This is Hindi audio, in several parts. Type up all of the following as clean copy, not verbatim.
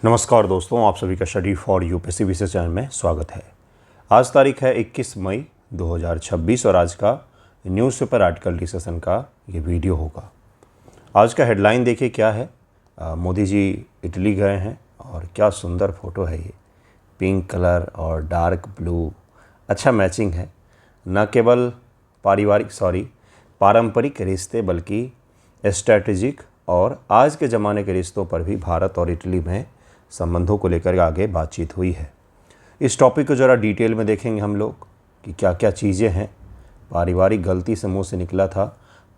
नमस्कार दोस्तों, आप सभी का स्टडी फॉर यूपीएससी विशेष चैनल में स्वागत है। आज तारीख है 21 मई 2026 और आज का न्यूज़पेपर आर्टिकल डिस्कशन का ये वीडियो होगा। आज का हेडलाइन देखिए क्या है। मोदी जी इटली गए हैं और क्या सुंदर फोटो है ये, पिंक कलर और डार्क ब्लू, अच्छा मैचिंग है। न केवल पारंपरिक रिश्ते बल्कि स्ट्रैटेजिक और आज के ज़माने के रिश्तों पर भी भारत और इटली में संबंधों को लेकर आगे बातचीत हुई है। इस टॉपिक को ज़रा डिटेल में देखेंगे हम लोग कि क्या क्या चीज़ें हैं। पारिवारिक गलती से मुंह से निकला था,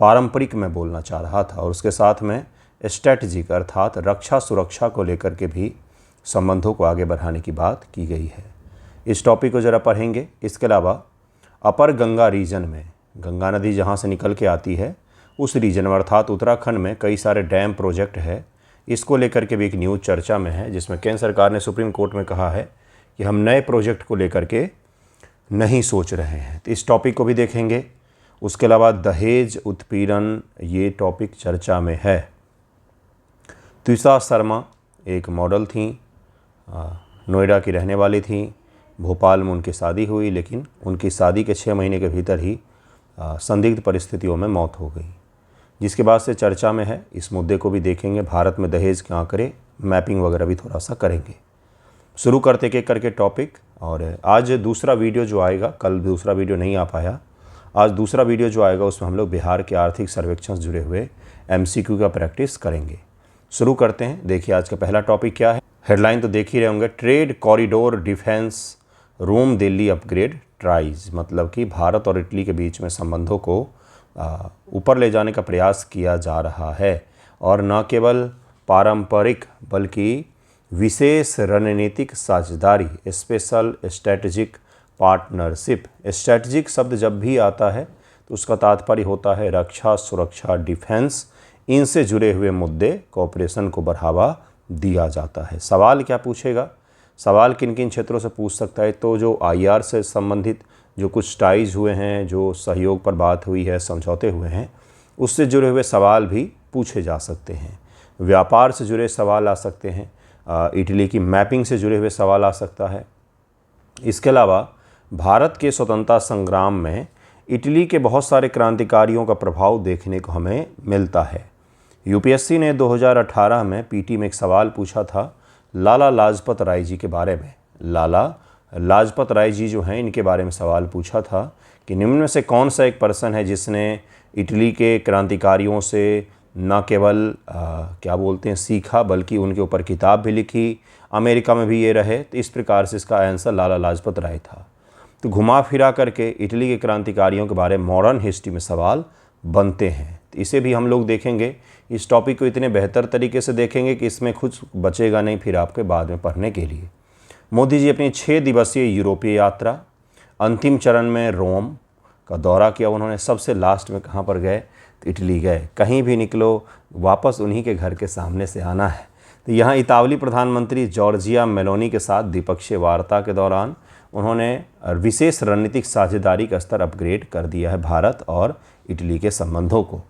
पारंपरिक में बोलना चाह रहा था और उसके साथ में स्ट्रैटेजिक अर्थात रक्षा सुरक्षा को लेकर के भी संबंधों को आगे बढ़ाने की बात की गई है। इस टॉपिक को ज़रा पढ़ेंगे। इसके अलावा अपर गंगा रीजन में, गंगा नदी जहाँ से निकल के आती है उस रीजन में अर्थात उत्तराखंड में कई सारे डैम प्रोजेक्ट है। इसको लेकर के भी एक न्यूज़ चर्चा में है, जिसमें केंद्र सरकार ने सुप्रीम कोर्ट में कहा है कि हम नए प्रोजेक्ट को लेकर के नहीं सोच रहे हैं। तो इस टॉपिक को भी देखेंगे। उसके अलावा दहेज उत्पीड़न, ये टॉपिक चर्चा में है। त्विषा शर्मा एक मॉडल थी, नोएडा की रहने वाली थी। भोपाल में उनकी शादी हुई, लेकिन उनकी शादी के 6 महीने के भीतर ही संदिग्ध परिस्थितियों में मौत हो गई, जिसके बाद से चर्चा में है। इस मुद्दे को भी देखेंगे। भारत में दहेज के आंकड़े, मैपिंग वगैरह भी थोड़ा सा करेंगे। शुरू करते के करके टॉपिक। और आज दूसरा वीडियो जो आएगा, कल दूसरा वीडियो नहीं आ पाया, आज दूसरा वीडियो जो आएगा उसमें हम लोग बिहार के आर्थिक सर्वेक्षण से जुड़े हुए MCQ का प्रैक्टिस करेंगे। शुरू करते हैं। देखिए आज का पहला टॉपिक क्या है। हेडलाइन तो देख ही रहे होंगे, ट्रेड कॉरिडोर डिफेंस रोम दिल्ली अपग्रेड ट्राइज, मतलब कि भारत और इटली के बीच में संबंधों को ऊपर ले जाने का प्रयास किया जा रहा है। और न केवल पारंपरिक बल्कि विशेष रणनीतिक साझेदारी, स्पेशल स्ट्रैटेजिक पार्टनरशिप। स्ट्रैटेजिक शब्द जब भी आता है तो उसका तात्पर्य होता है रक्षा सुरक्षा, डिफेंस, इनसे जुड़े हुए मुद्दे, कोऑपरेशन को बढ़ावा दिया जाता है। सवाल क्या पूछेगा, सवाल किन किन क्षेत्रों से पूछ सकता है, तो जो IR से संबंधित जो कुछ टाइज हुए हैं, जो सहयोग पर बात हुई है, समझौते हुए हैं, उससे जुड़े हुए सवाल भी पूछे जा सकते हैं। व्यापार से जुड़े सवाल आ सकते हैं, इटली की मैपिंग से जुड़े हुए सवाल आ सकता है। इसके अलावा भारत के स्वतंत्रता संग्राम में इटली के बहुत सारे क्रांतिकारियों का प्रभाव देखने को हमें मिलता है। UPSC ने 2018 में PT में एक सवाल पूछा था लाला लाजपत राय जी के बारे में। लाला लाजपत राय जी जो हैं, इनके बारे में सवाल पूछा था कि निम्न में से कौन सा एक पर्सन है जिसने इटली के क्रांतिकारियों से न केवल सीखा बल्कि उनके ऊपर किताब भी लिखी, अमेरिका में भी ये रहे। तो इस प्रकार से इसका आंसर लाला लाजपत राय था। तो घुमा फिरा करके इटली के क्रांतिकारियों के बारे में मॉडर्न हिस्ट्री में सवाल बनते हैं। तो इसे भी हम लोग देखेंगे। इस टॉपिक को इतने बेहतर तरीके से देखेंगे कि इसमें कुछ बचेगा नहीं फिर आपके बाद में पढ़ने के लिए। मोदी जी अपनी 6 दिवसीय यूरोपीय यात्रा, अंतिम चरण में रोम का दौरा किया उन्होंने। सबसे लास्ट में कहाँ पर गए, तो इटली गए। कहीं भी निकलो वापस उन्हीं के घर के सामने से आना है। तो यहाँ इतालवी प्रधानमंत्री जॉर्जिया मेलोनी के साथ द्विपक्षीय वार्ता के दौरान उन्होंने विशेष रणनीतिक साझेदारी का स्तर अपग्रेड कर दिया है भारत और इटली के संबंधों को।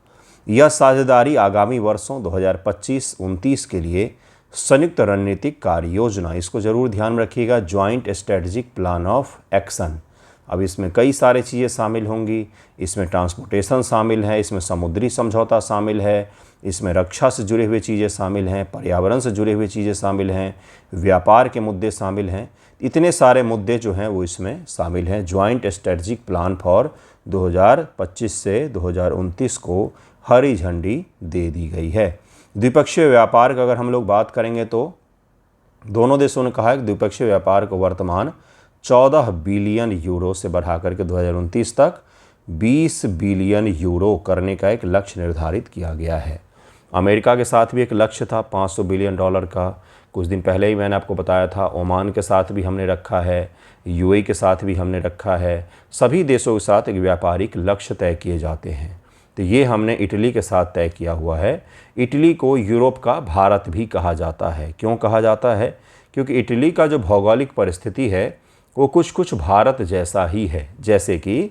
यह साझेदारी आगामी वर्षों 2025-29 के लिए संयुक्त रणनीतिक कार्य योजना, इसको ज़रूर ध्यान में रखिएगा, joint strategic plan of action. अब इसमें कई सारे चीज़ें शामिल होंगी। इसमें ट्रांसपोर्टेशन शामिल है, इसमें समुद्री समझौता शामिल है, इसमें रक्षा से जुड़े हुए चीज़ें शामिल हैं, पर्यावरण से जुड़े हुए चीज़ें शामिल हैं, व्यापार के मुद्दे शामिल हैं। इतने सारे मुद्दे जो हैं वो इसमें शामिल हैं। ज्वाइंट स्ट्रेटजिक प्लान फॉर 2025 से 2029 को हरी झंडी दे दी गई है। द्विपक्षीय व्यापार का अगर हम लोग बात करेंगे तो दोनों देशों ने कहा है कि द्विपक्षीय व्यापार को वर्तमान 14 बिलियन यूरो से बढ़ा करके 2029 तक 20 बिलियन यूरो करने का एक लक्ष्य निर्धारित किया गया है। अमेरिका के साथ भी एक लक्ष्य था $500 बिलियन का। कुछ दिन पहले ही मैंने आपको बताया था। ओमान के साथ भी हमने रखा है, UAE के साथ भी हमने रखा है। सभी देशों के साथ एक व्यापारिक लक्ष्य तय किए जाते हैं। तो ये हमने इटली के साथ तय किया हुआ है। इटली को यूरोप का भारत भी कहा जाता है। क्यों कहा जाता है? क्योंकि इटली का जो भौगोलिक परिस्थिति है वो कुछ कुछ भारत जैसा ही है। जैसे कि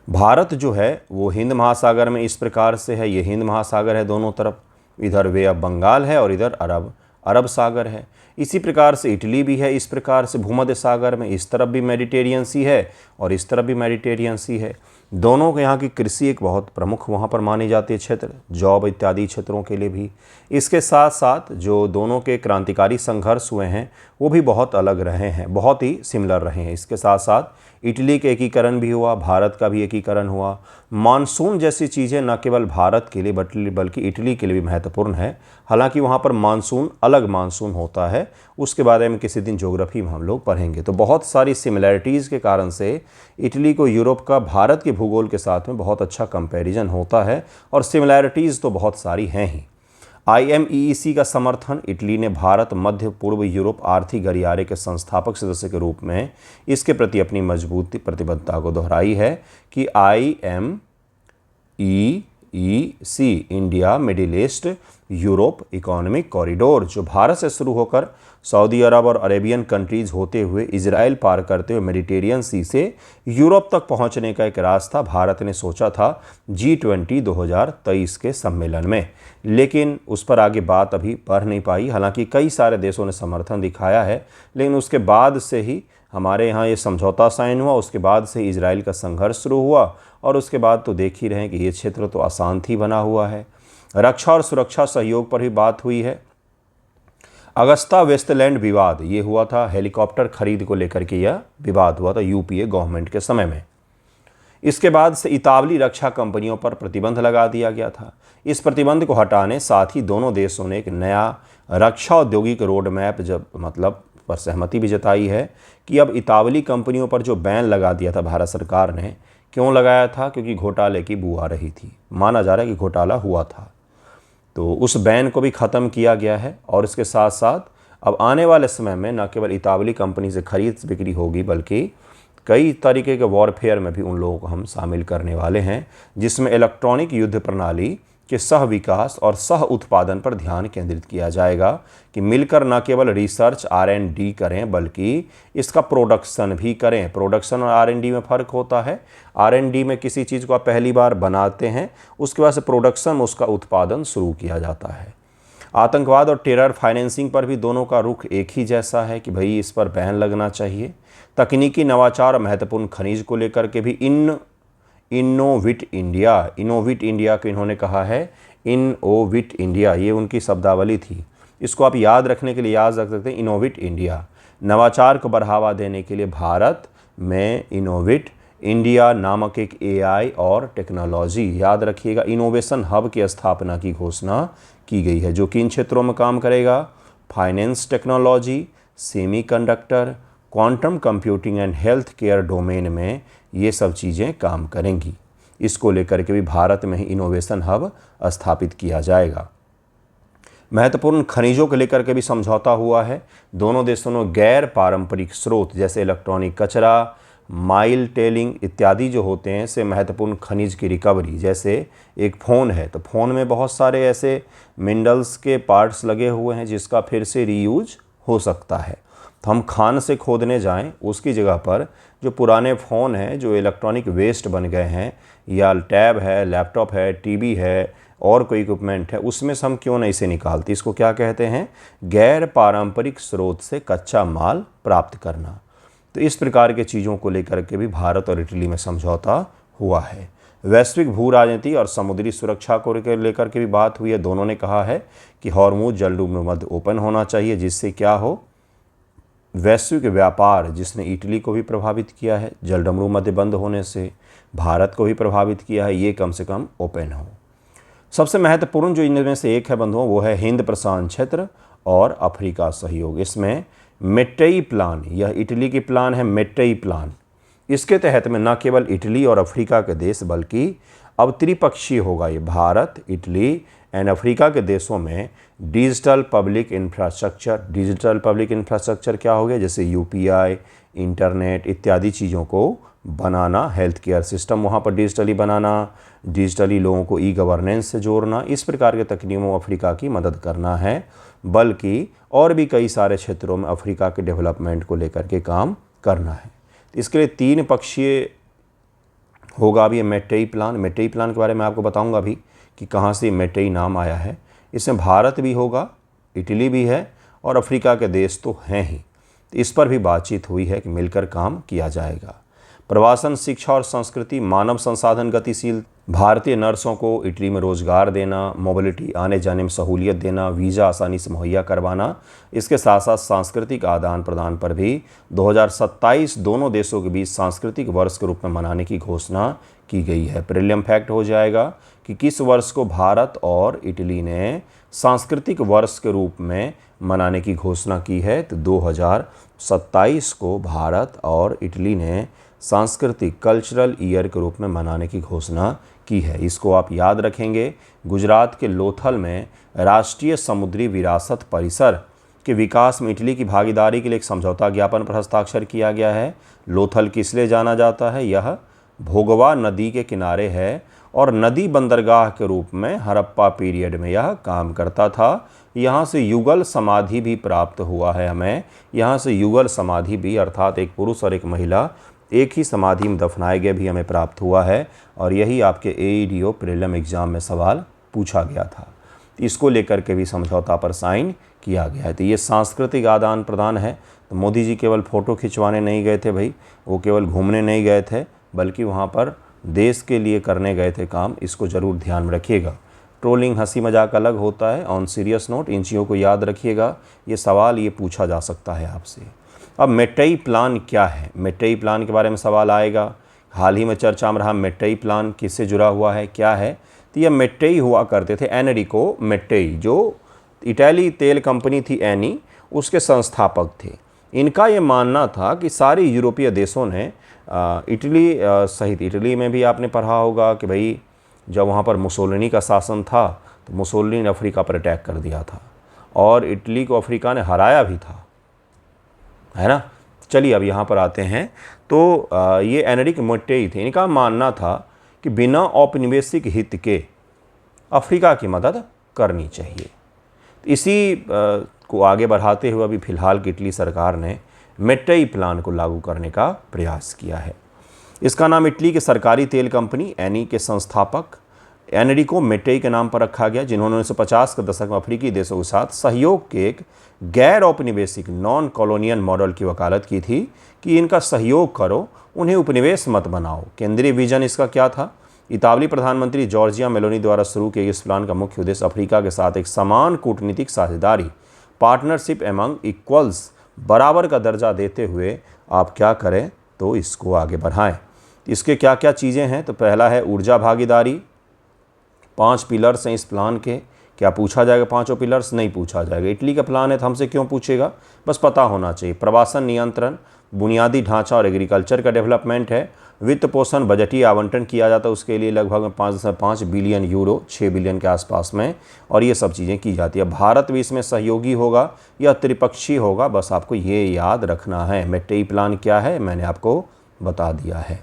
भारत जो है वो हिंद महासागर में इस प्रकार से है, ये हिंद महासागर है दोनों तरफ, इधर वे ऑफ बंगाल है और इधर अरब सागर है। इसी प्रकार से इटली भी है, इस प्रकार से भूमध्य सागर में इस तरफ भी मेडिटेरियन सी है और इस तरफ भी मेडिटेरियन सी है। दोनों के यहाँ की कृषि एक बहुत प्रमुख वहाँ पर मानी जाती है क्षेत्र, जॉब इत्यादि क्षेत्रों के लिए भी। इसके साथ साथ जो दोनों के क्रांतिकारी संघर्ष हुए हैं वो भी बहुत अलग रहे हैं, बहुत ही सिमिलर रहे हैं। इसके साथ साथ इटली के एकीकरण भी हुआ, भारत का भी एकीकरण हुआ। मानसून जैसी चीज़ें न केवल भारत के लिए बल्कि इटली के लिए भी महत्वपूर्ण है। हालांकि वहाँ पर मानसून अलग मानसून होता है, उसके बारे में किसी दिन ज्योग्राफी में हम लोग पढ़ेंगे। तो बहुत सारी सिमिलैरिटीज़ के कारण से इटली को यूरोप का भारत के भूगोल के साथ में बहुत अच्छा कंपैरिजन होता है और सिमिलैरिटीज़ तो बहुत सारी हैं ही। IMEEC का समर्थन इटली ने भारत मध्य पूर्व यूरोप आर्थिक गलियारे के संस्थापक सदस्य के रूप में इसके प्रति अपनी मजबूत प्रतिबद्धता को दोहराई है कि IMEEC India middle east Europe economic corridor, जो भारत से शुरू होकर सऊदी अरब और अरेबियन कंट्रीज होते हुए इजराइल पार करते हुए मेडिटेरियन सी से यूरोप तक पहुंचने का एक रास्ता भारत ने सोचा था G20 2023 के सम्मेलन में, लेकिन उस पर आगे बात अभी बढ़ नहीं पाई। हालांकि कई सारे देशों ने समर्थन दिखाया है, लेकिन उसके बाद से ही हमारे यहाँ ये समझौता साइन हुआ, उसके बाद से इजराइल का संघर्ष शुरू हुआ और उसके बाद तो देख ही रहे हैं कि ये क्षेत्र तो अशांत ही बना हुआ है। रक्षा और सुरक्षा सहयोग पर भी बात हुई है। अगस्ता वेस्टलैंड विवाद ये हुआ था, हेलीकॉप्टर खरीद को लेकर के यह विवाद हुआ था यूपीए गवर्नमेंट के समय में। इसके बाद से इतावली रक्षा कंपनियों पर प्रतिबंध लगा दिया गया था। इस प्रतिबंध को हटाने साथ ही दोनों देशों ने एक नया रक्षा औद्योगिक रोड मैप पर सहमति भी जताई है कि अब इतावली कंपनियों पर जो बैन लगा दिया था भारत सरकार ने, क्यों लगाया था? क्योंकि घोटाले की बू आ रही थी, माना जा रहा है कि घोटाला हुआ था। तो उस बैन को भी ख़त्म किया गया है और इसके साथ साथ अब आने वाले समय में न केवल इतावली कंपनी से खरीद बिक्री होगी, बल्कि कई तरीके के वॉरफेयर में भी उन लोगों को हम शामिल करने वाले हैं, जिसमें इलेक्ट्रॉनिक युद्ध प्रणाली के सह विकास और सह उत्पादन पर ध्यान केंद्रित किया जाएगा कि मिलकर न केवल रिसर्च R&D करें बल्कि इसका प्रोडक्शन भी करें। प्रोडक्शन और R&D में फ़र्क होता है। R&D में किसी चीज़ को आप पहली बार बनाते हैं, उसके बाद से प्रोडक्शन में उसका उत्पादन शुरू किया जाता है। आतंकवाद और टेरर फाइनेंसिंग पर भी दोनों का रुख एक ही जैसा है कि भाई इस पर बैन लगना चाहिए। तकनीकी नवाचार और महत्वपूर्ण खनिज को लेकर के भी इनोविट इंडिया को इन्होंने कहा है इनोविट इंडिया, ये उनकी शब्दावली थी। इसको आप याद रखने के लिए याद रख सकते हैं, इनोविट इंडिया। नवाचार को बढ़ावा देने के लिए भारत में इनोविट इंडिया नामक एक AI और टेक्नोलॉजी, याद रखिएगा, इनोवेशन हब की स्थापना की घोषणा की गई है, जो कि इन क्षेत्रों में काम करेगा। Finance technology, semiconductor, quantum computing and health care domain में ये सब चीज़ें काम करेंगी। इसको लेकर के भी भारत में ही इनोवेशन हब स्थापित किया जाएगा। महत्वपूर्ण खनिजों को लेकर के भी समझौता हुआ है। दोनों देशों ने गैर पारंपरिक स्रोत जैसे इलेक्ट्रॉनिक कचरा, माइल टेलिंग इत्यादि जो होते हैं से महत्वपूर्ण खनिज की रिकवरी, जैसे एक फ़ोन है तो फ़ोन में बहुत सारे ऐसे मिनरल्स के पार्ट्स लगे हुए हैं जिसका फिर से रीयूज हो सकता है। तो हम खान से खोदने जाएं, उसकी जगह पर जो पुराने फ़ोन हैं जो इलेक्ट्रॉनिक वेस्ट बन गए हैं, या टैब है, लैपटॉप है, टीवी है और कोई इक्विपमेंट है, उसमें से हम क्यों नहीं इसे निकालते? इसको क्या कहते हैं? गैर पारंपरिक स्रोत से कच्चा माल प्राप्त करना। तो इस प्रकार के चीज़ों को लेकर के भी भारत और इटली में समझौता हुआ है। वैश्विक भू राजनीति और समुद्री सुरक्षा को लेकर के भी बात हुई है। दोनों ने कहा है कि हॉर्मुज जलडुब मध्य ओपन होना चाहिए, जिससे क्या हो, वैश्विक व्यापार जिसने इटली को भी प्रभावित किया है, जलडमरू मध्य बंद होने से भारत को भी प्रभावित किया है, ये कम से कम ओपन हो। सबसे महत्वपूर्ण जो इनमें से एक है बंधुओं, वो है हिंद प्रशांत क्षेत्र और अफ्रीका सहयोग। इसमें मेट्टेई प्लान, यह इटली की प्लान है, मेट्टेई प्लान। इसके तहत में न केवल इटली और अफ्रीका के देश बल्कि अब त्रिपक्षीय होगा ये, भारत, इटली एंड अफ्रीका के देशों में डिजिटल पब्लिक इंफ्रास्ट्रक्चर क्या हो गया, जैसे UPI, इंटरनेट इत्यादि चीज़ों को बनाना, हेल्थ केयर सिस्टम वहाँ पर डिजिटली बनाना, डिजिटली लोगों को E-गवर्नेंस से जोड़ना, इस प्रकार के तकनीकों अफ्रीका की मदद करना है। बल्कि और भी कई सारे क्षेत्रों में अफ्रीका के डेवलपमेंट को लेकर के काम करना है। इसके लिए 3 पक्षीय होगा अभी मेट्टेई प्लान। मेट्टेई प्लान के बारे में आपको बताऊंगा अभी कि कहाँ से मेट्टेई नाम आया है। इसमें भारत भी होगा, इटली भी है और अफ्रीका के देश तो हैं ही। इस पर भी बातचीत हुई है कि मिलकर काम किया जाएगा। प्रवासन, शिक्षा और संस्कृति, मानव संसाधन गतिशील, भारतीय नर्सों को इटली में रोजगार देना, मोबिलिटी, आने जाने में सहूलियत देना, वीज़ा आसानी से मुहैया करवाना, इसके साथ साथ सांस्कृतिक आदान प्रदान पर भी 2027 दोनों देशों के बीच सांस्कृतिक वर्ष के रूप में मनाने की घोषणा की गई है। प्रीलिम फैक्ट हो जाएगा कि किस वर्ष को भारत और इटली ने सांस्कृतिक वर्ष के रूप में मनाने की घोषणा की है। तो 2027 को भारत और इटली ने सांस्कृतिक कल्चरल ईयर के रूप में मनाने की घोषणा की है। इसको आप याद रखेंगे। गुजरात के लोथल में राष्ट्रीय समुद्री विरासत परिसर के विकास में इटली की भागीदारी के लिए एक समझौता ज्ञापन पर हस्ताक्षर किया गया है। लोथल किस लिए जाना जाता है? यह भोगवा नदी के किनारे है और नदी बंदरगाह के रूप में हड़प्पा पीरियड में यह काम करता था। यहाँ से युगल समाधि भी प्राप्त हुआ है हमें। यहाँ से युगल समाधि भी, अर्थात एक पुरुष और एक महिला एक ही समाधि में दफनाए गए, भी हमें प्राप्त हुआ है। और यही आपके AEDO प्रीलिम एग्जाम में सवाल पूछा गया था। इसको लेकर के भी समझौता पर साइन किया गया है। तो ये सांस्कृतिक आदान प्रदान है। तो मोदी जी केवल फ़ोटो खिंचवाने नहीं गए थे भाई, वो केवल घूमने नहीं गए थे, बल्कि वहाँ पर देश के लिए करने गए थे काम। इसको ज़रूर ध्यान में रखिएगा। ट्रोलिंग, हंसी मजाक अलग होता है। ऑन सीरियस नोट इन चीज़ों को याद रखिएगा। ये सवाल ये पूछा जा सकता है आपसे। अब मेट्टेई प्लान क्या है? मेट्टेई प्लान के बारे में सवाल आएगा। हाल ही में चर्चा में रहा मेट्टेई प्लान किससे जुड़ा हुआ है, क्या है? तो यह मेट्टेई हुआ करते थे, एनरिको मेट्टेई, जो इटाली तेल कंपनी थी एनी, उसके संस्थापक थे। इनका ये मानना था कि सारे यूरोपीय देशों ने इटली सहित, इटली में भी आपने पढ़ा होगा कि भाई जब वहाँ पर मुसोलिनी का शासन था तो मुसोलिनी ने अफ्रीका पर अटैक कर दिया था और इटली को अफ्रीका ने हराया भी था, है ना। चलिए अब यहाँ पर आते हैं। तो ये एनरिक मेट्टेई थे। इनका मानना था कि बिना औपनिवेशिक हित के अफ्रीका की मदद करनी चाहिए। इसी को आगे बढ़ाते हुए अभी फ़िलहाल की इटली सरकार ने मेट्टेई प्लान को लागू करने का प्रयास किया है। इसका नाम इटली के सरकारी तेल कंपनी एनी के संस्थापक एनरिको मेट्टेई के नाम पर रखा गया, जिन्होंने 1950 के दशक में अफ्रीकी देशों के साथ सहयोग के एक गैर औपनिवेशिक नॉन कॉलोनियल मॉडल की वकालत की थी कि इनका सहयोग करो, उन्हें उपनिवेश मत बनाओ। केंद्रीय विजन इसका क्या था? इतालवी प्रधानमंत्री जॉर्जिया मेलोनी द्वारा शुरू किए इस प्लान का मुख्य उद्देश्य अफ्रीका के साथ एक समान कूटनीतिक साझेदारी, पार्टनरशिप एमंग इक्वल्स, बराबर का दर्जा देते हुए आप क्या करें तो इसको आगे बढ़ाएं। इसके क्या क्या चीज़ें हैं? तो पहला है ऊर्जा भागीदारी। 5 पिलर्स हैं इस प्लान के। क्या पूछा जाएगा? 5 पिलर्स नहीं पूछा जाएगा। इटली का प्लान है तो हमसे क्यों पूछेगा, बस पता होना चाहिए। प्रवासन नियंत्रण, बुनियादी ढांचा और एग्रीकल्चर का डेवलपमेंट है। वित्त पोषण, बजटीय आवंटन किया जाता है उसके लिए लगभग 5.5 बिलियन यूरो, 6 बिलियन के आसपास में, और ये सब चीज़ें की जाती है। भारत भी इसमें सहयोगी होगा या त्रिपक्षीय होगा, बस आपको ये याद रखना है। मेट्टेई प्लान क्या है मैंने आपको बता दिया है।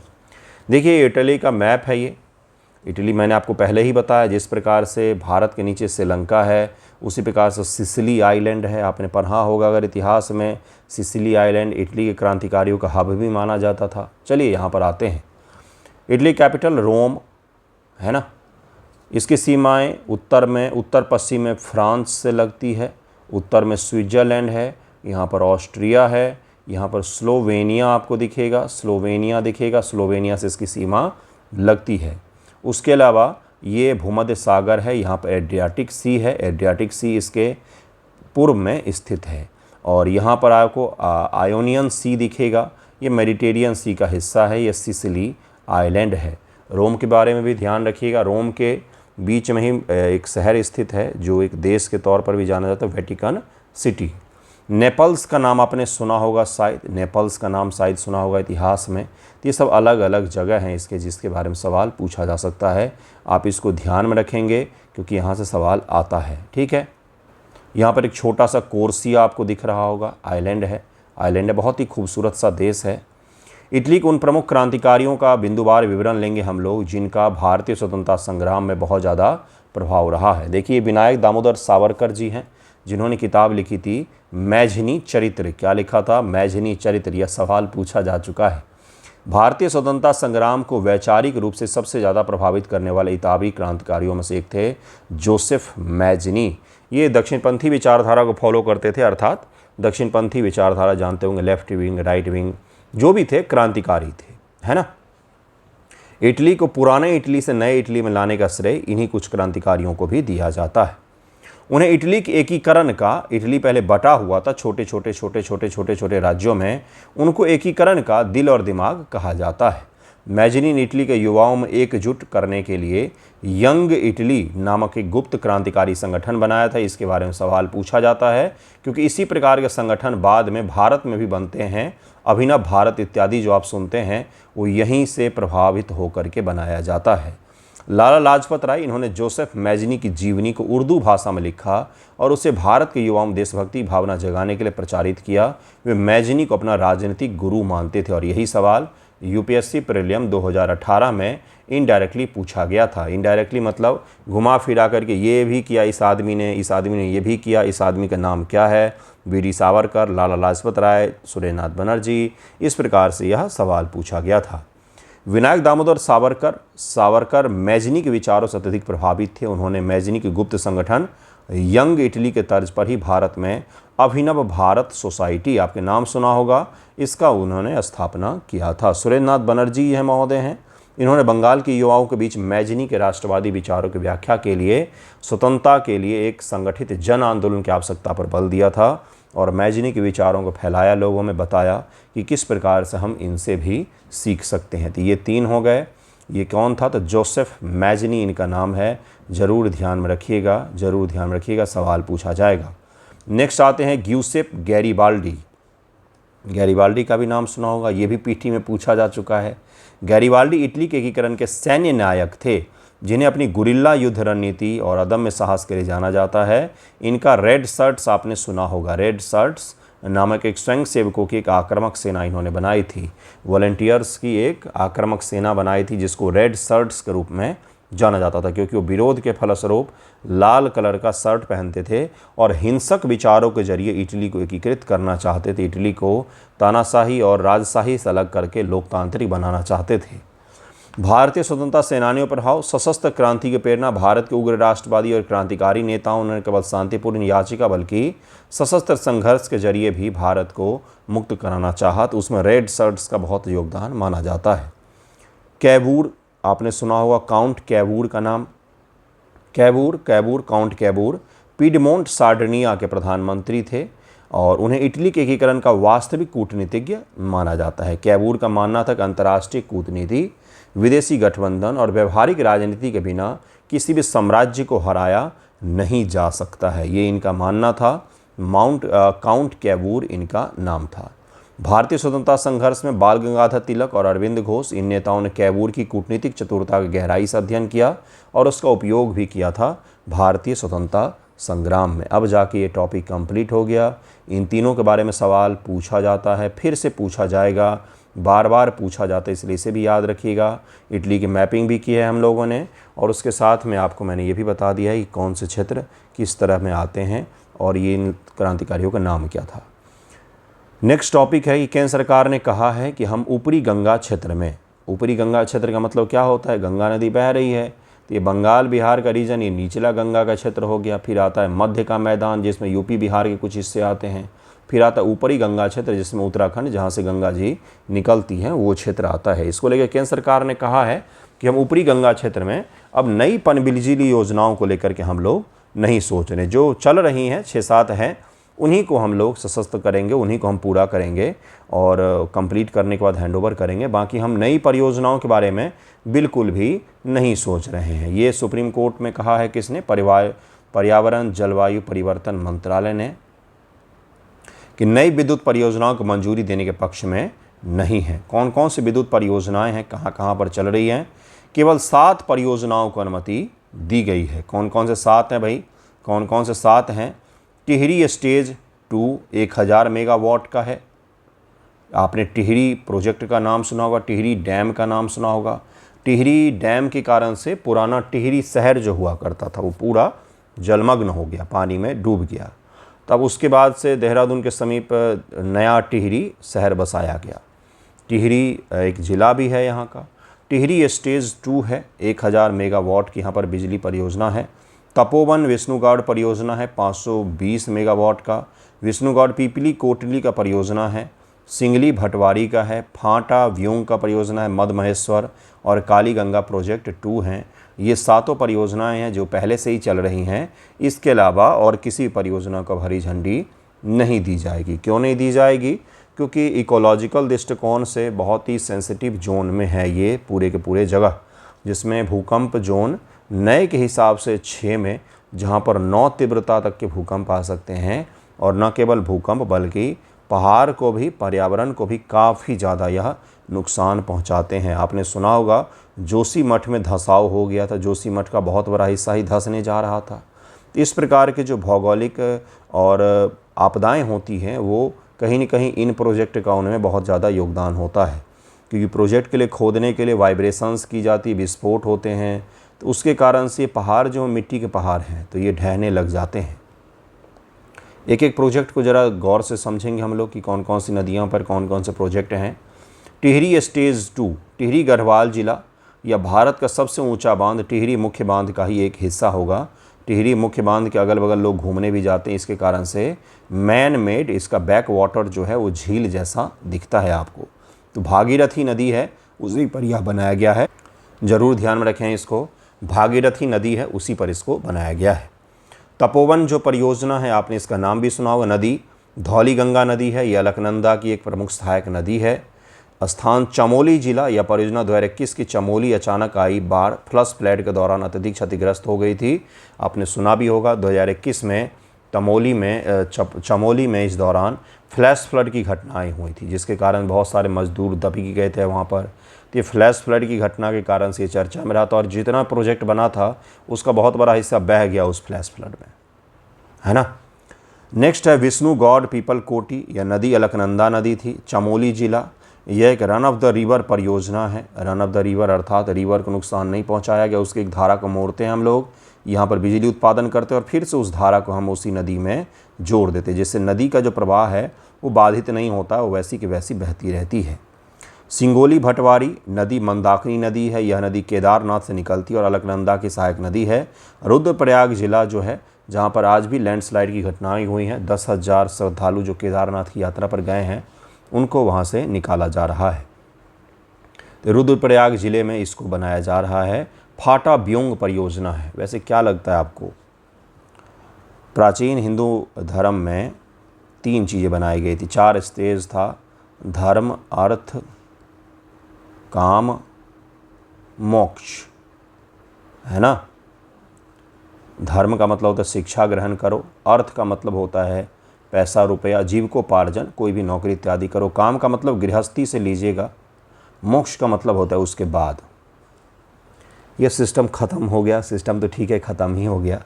देखिए इटली का मैप है ये। इटली मैंने आपको पहले ही बताया, जिस प्रकार से भारत के नीचे श्रीलंका है उसी प्रकार से सिसिली आइलैंड है। आपने पढ़ा होगा अगर इतिहास में, सिसिली आइलैंड इटली के क्रांतिकारियों का हब भी माना जाता था। चलिए यहाँ पर आते हैं। इटली कैपिटल रोम है ना। इसकी सीमाएं उत्तर पश्चिम में फ्रांस से लगती है, उत्तर में स्विट्ज़रलैंड है, यहाँ पर ऑस्ट्रिया है, यहाँ पर स्लोवेनिया आपको दिखेगा, स्लोवेनिया से इसकी सीमा लगती है। उसके अलावा ये भूमध्य सागर है, यहाँ पर एड्रियाटिक सी है, एड्रियाटिक सी इसके पूर्व में स्थित है। और यहाँ पर आपको आयोनियन सी दिखेगा, ये मेडिटेरियन सी का हिस्सा है, ये सिसिली आइलैंड है। रोम के बारे में भी ध्यान रखिएगा। रोम के बीच में ही एक शहर स्थित है जो एक देश के तौर पर भी जाना जाता है, वेटिकन सिटी। नेपल्स का नाम आपने सुना होगा शायद, नेपल्स का नाम शायद सुना होगा इतिहास में। तो ये सब अलग अलग जगह हैं इसके, जिसके बारे में सवाल पूछा जा सकता है। आप इसको ध्यान में रखेंगे क्योंकि यहाँ से सवाल आता है, ठीक है। यहाँ पर एक छोटा सा कोर्सिया आपको दिख रहा होगा, आइलैंड है, बहुत ही खूबसूरत सा देश है। इटली के उन प्रमुख क्रांतिकारियों का बिंदुवार विवरण लेंगे हम लोग जिनका भारतीय स्वतंत्रता संग्राम में बहुत ज़्यादा प्रभाव रहा है। देखिए विनायक दामोदर सावरकर जी हैं, जिन्होंने किताब लिखी थी मैझनी चरित्र। क्या लिखा था? मैझनी चरित्र। यह सवाल पूछा जा चुका है। भारतीय स्वतंत्रता संग्राम को वैचारिक रूप से सबसे ज़्यादा प्रभावित करने वाले इतालवी क्रांतिकारियों में से एक थे जोसेफ मैझनी। ये दक्षिणपंथी विचारधारा को फॉलो करते थे, अर्थात दक्षिणपंथी विचारधारा जानते होंगे, लेफ्ट विंग, राइट विंग, जो भी थे क्रांतिकारी थे, है ना। इटली को पुराने इटली से नए इटली में लाने का श्रेय इन्हीं कुछ क्रांतिकारियों को भी दिया जाता है। उन्हें इटली के एकीकरण का, इटली पहले बटा हुआ था छोटे छोटे राज्यों में, उनको एकीकरण का दिल और दिमाग कहा जाता है। मैजनी ने इटली के युवाओं में एकजुट करने के लिए यंग इटली नामक एक गुप्त क्रांतिकारी संगठन बनाया था। इसके बारे में सवाल पूछा जाता है, क्योंकि इसी प्रकार के संगठन बाद में भारत में भी बनते हैं। अभिनव भारत इत्यादि जो आप सुनते हैं वो यहीं से प्रभावित होकर के बनाया जाता है। लाला लाजपत राय, इन्होंने जोसेफ मैजनी की जीवनी को उर्दू भाषा में लिखा और उसे भारत के युवाओं में देशभक्ति भावना जगाने के लिए प्रचारित किया। वे मैजनी को अपना राजनीतिक गुरु मानते थे और यही सवाल यूपीएससी प्रीलिम 2018 में इनडायरेक्टली पूछा गया था। इनडायरेक्टली मतलब घुमा फिरा करके ये भी किया इस आदमी ने ये भी किया, इस आदमी का नाम क्या है, वीर सावरकर, लाला लाजपत राय, सुरेंद्रनाथ बनर्जी, इस प्रकार से यह सवाल पूछा गया था। विनायक दामोदर सावरकर मैजनी के विचारों से अत्यधिक प्रभावित थे। उन्होंने मैजनी के गुप्त संगठन यंग इटली के तर्ज पर ही भारत में अभिनव भारत सोसाइटी, आपके नाम सुना होगा, इसका उन्होंने स्थापना किया था। सुरेंद्रनाथ बनर्जी यह महोदय हैं। इन्होंने बंगाल के युवाओं के बीच मैजनी के राष्ट्रवादी विचारों की व्याख्या के लिए स्वतंत्रता के लिए एक संगठित जन आंदोलन की आवश्यकता पर बल दिया था और मैजनी के विचारों को फैलाया, लोगों में बताया कि किस प्रकार से हम इनसे भी सीख सकते हैं। तो ये 3 हो गए। ये कौन था? तो जोसेफ मैजनी इनका नाम है। ज़रूर ध्यान में रखिएगा, सवाल पूछा जाएगा। नेक्स्ट आते हैं ग्यूसेप गैरिबाल्डी। गैरिबाल्डी का भी नाम सुना होगा, ये भी पीटी में पूछा जा चुका है। गैरिबाल्डी इटली के एकीकरण के सैन्य नायक थे, जिन्हें अपनी गुरिल्ला युद्ध रणनीति और अदम्य साहस के लिए जाना जाता है। इनका रेड शर्ट्स आपने सुना होगा। रेड शर्ट्स नामक एक स्वयं सेवकों की एक आक्रामक सेना इन्होंने बनाई थी। वॉलंटियर्स की एक आक्रामक सेना बनाई थी जिसको रेड शर्ट्स के रूप में जाना जाता था, क्योंकि वो विरोध के फलस्वरूप लाल कलर का शर्ट पहनते थे और हिंसक विचारों के जरिए इटली को एकीकृत करना चाहते थे। इटली को तानाशाही और राजशाही से अलग करके लोकतांत्रिक बनाना चाहते थे। भारतीय स्वतंत्रता सेनानियों पर प्रभाव। सशस्त्र क्रांति की प्रेरणा भारत के उग्र राष्ट्रवादी और क्रांतिकारी नेताओं ने केवल शांतिपूर्ण याचिका बल्कि सशस्त्र संघर्ष के जरिए भी भारत को मुक्त कराना चाहा, तो उसमें रेड शर्ट्स का बहुत योगदान माना जाता है। कैबूर आपने सुना होगा, काउंट कैबूर का नाम। काउंट कैबूर पीडमोंट सार्डिनिया के प्रधानमंत्री थे और उन्हें इटली के एकीकरण का वास्तविक कूटनीतिज्ञ माना जाता है। कैबूर का मानना था कि अंतर्राष्ट्रीय कूटनीति, विदेशी गठबंधन और व्यवहारिक राजनीति के बिना किसी भी साम्राज्य को हराया नहीं जा सकता है, ये इनका मानना था। काउंट कैबूर इनका नाम था। भारतीय स्वतंत्रता संघर्ष में बाल गंगाधर तिलक और अरविंद घोष, इन नेताओं ने कैबूर की कूटनीतिक चतुरता का गहराई से अध्ययन किया और उसका उपयोग भी किया था भारतीय स्वतंत्रता संग्राम में। अब जाके ये टॉपिक कंप्लीट हो गया। इन तीनों के बारे में सवाल पूछा जाता है, फिर से पूछा जाएगा, बार बार पूछा जाता है, इसलिए इसे भी याद रखिएगा। इटली की मैपिंग भी की है हम लोगों ने और उसके साथ में आपको मैंने ये भी बता दिया है कि कौन से क्षेत्र किस तरह में आते हैं और ये इन क्रांतिकारियों का नाम क्या था। नेक्स्ट टॉपिक है कि केंद्र सरकार ने कहा है कि हम ऊपरी गंगा क्षेत्र में, ऊपरी गंगा क्षेत्र का मतलब क्या होता है? गंगा नदी बह रही है, तो ये बंगाल बिहार का रीजन, ये निचला गंगा का क्षेत्र हो गया। फिर आता है मध्य का मैदान जिसमें यूपी बिहार के कुछ हिस्से आते हैं। फिर आता है ऊपरी गंगा क्षेत्र जिसमें उत्तराखंड, जहाँ से गंगा जी निकलती हैं, वो क्षेत्र आता है। इसको लेकर केंद्र सरकार ने कहा है कि हम ऊपरी गंगा क्षेत्र में अब नई पनबिजली योजनाओं को लेकर के हम लोग नहीं सोच रहे। जो चल रही हैं 6-7 हैं, उन्हीं को हम लोग सशक्त करेंगे, उन्हीं को हम पूरा करेंगे और कंप्लीट करने के बाद हैंडओवर करेंगे। बाकी हम नई परियोजनाओं के बारे में बिल्कुल भी नहीं सोच रहे हैं। ये सुप्रीम कोर्ट में कहा है किसने? पर्यावरण जलवायु परिवर्तन मंत्रालय ने, कि नई विद्युत परियोजनाओं को मंजूरी देने के पक्ष में नहीं है। कौन कौन सी विद्युत परियोजनाएं हैं, कहाँ कहाँ पर चल रही हैं? केवल 7 परियोजनाओं को अनुमति दी गई है। कौन कौन से 7 हैं भाई? कौन कौन से 7 हैं? टिहरी स्टेज 2 1000 मेगावाट का है। आपने टिहरी प्रोजेक्ट का नाम सुना होगा, टिहरी डैम का नाम सुना होगा। टिहरी डैम के कारण से पुराना टिहरी शहर जो हुआ करता था वो पूरा जलमग्न हो गया, पानी में डूब गया। तब उसके बाद से देहरादून के समीप नया टिहरी शहर बसाया गया। टिहरी एक ज़िला भी है यहाँ का। टिहरी स्टेज 2 है, 1000 मेगावाट की यहाँ पर बिजली परियोजना है। तपोवन विष्णुगढ़ परियोजना है 520 मेगावाट का। विष्णुगढ़ पीपली कोटली का परियोजना है। सिंगली भटवारी का है। फांटा व्योंग का परियोजना है। मद महेश्वर और काली गंगा प्रोजेक्ट 2 हैं। ये सातों परियोजनाएं हैं जो पहले से ही चल रही हैं। इसके अलावा और किसी परियोजना को हरी झंडी नहीं दी जाएगी। क्यों नहीं दी जाएगी? क्योंकि इकोलॉजिकल दृष्टिकोण से बहुत ही सेंसिटिव जोन में है ये पूरे के पूरे जगह, जिसमें भूकंप जोन नए के हिसाब से 6 में, जहाँ पर 9 तीव्रता तक के भूकंप आ सकते हैं। और न केवल भूकंप बल्कि पहाड़ को भी, पर्यावरण को भी काफ़ी ज़्यादा यह नुकसान पहुंचाते हैं। आपने सुना होगा जोशीमठ में धंसाव हो गया था। जोशीमठ का बहुत बड़ा हिस्सा ही धंसने जा रहा था। इस प्रकार के जो भौगोलिक और आपदाएं होती हैं वो कहीं न कहीं इन प्रोजेक्ट का उनमें बहुत ज़्यादा योगदान होता है, क्योंकि प्रोजेक्ट के लिए खोदने के लिए वाइब्रेशंस की जाती है, विस्फोट होते हैं, तो उसके कारण से पहाड़ जो मिट्टी के पहाड़ हैं तो ये ढहने लग जाते हैं। एक एक प्रोजेक्ट को ज़रा गौर से समझेंगे हम लोग कि कौन कौन सी नदियों पर कौन कौन से प्रोजेक्ट हैं। टिहरी स्टेज 2, टिहरी गढ़वाल जिला या भारत का सबसे ऊंचा बांध टिहरी मुख्य बांध का ही एक हिस्सा होगा। टिहरी मुख्य बांध के अगल बगल लोग घूमने भी जाते हैं, इसके कारण से मैन मेड इसका बैक वाटर जो है वो झील जैसा दिखता है आपको। तो भागीरथी नदी है, उसी पर यह बनाया गया है। ज़रूर ध्यान में रखें इसको, भागीरथी नदी है उसी पर इसको बनाया गया है। तपोवन जो परियोजना है, आपने इसका नाम भी सुना होगा। नदी धौली गंगा नदी है, यह अलकनंदा की एक प्रमुख सहायक नदी है। स्थान चमोली जिला। यह परियोजना 2021 की चमोली अचानक आई बाढ़ फ्लश फ्लड के दौरान अत्यधिक क्षतिग्रस्त हो गई थी। आपने सुना भी होगा 2021 में चमोली में इस दौरान फ्लैश फ्लड की घटनाएं हुई थी, जिसके कारण बहुत सारे मजदूर दबी गए थे वहाँ पर। तो ये फ्लैश फ्लड की घटना के कारण से चर्चा में रहा था और जितना प्रोजेक्ट बना था उसका बहुत बड़ा हिस्सा बह गया उस फ्लैश फ्लड में, है ना। नेक्स्ट है विष्णुगढ़ पीपल कोटी। यह नदी अलकनंदा नदी थी, चमोली जिला। यह एक रन ऑफ द रिवर परियोजना है। रन ऑफ द रिवर अर्थात रिवर को नुकसान नहीं पहुंचाया गया, उसकी एक धारा को मोड़ते हैं हम लोग, यहाँ पर बिजली उत्पादन करते हैं और फिर से उस धारा को हम उसी नदी में जोड़ देते हैं, जिससे नदी का जो प्रवाह है वो बाधित नहीं होता, वो वैसी की वैसी बहती रहती है। सिंगोली भटवारी नदी मंदाकिनी नदी है। यह नदी केदारनाथ से निकलती है और अलकनंदा की सहायक नदी है। रुद्रप्रयाग जिला जो है, जहाँ पर आज भी लैंडस्लाइड की घटनाएं हुई हैं, 10,000 श्रद्धालु जो केदारनाथ की यात्रा पर गए हैं उनको वहाँ से निकाला जा रहा है। तो रुद्रप्रयाग जिले में इसको बनाया जा रहा है। फाटा व्योंग परियोजना है। वैसे क्या लगता है आपको, प्राचीन हिंदू धर्म में 3 चीज़ें बनाई गई थी, 4 स्टेज था, धर्म, अर्थ, काम, मोक्ष, है ना। धर्म का मतलब होता है शिक्षा ग्रहण करो, अर्थ का मतलब होता है पैसा रुपया जीविकोपार्जन, कोई भी नौकरी इत्यादि करो, काम का मतलब गृहस्थी से लीजिएगा, मोक्ष का मतलब होता है उसके बाद। ये सिस्टम ख़त्म हो गया। सिस्टम तो ठीक है, ख़त्म ही हो गया।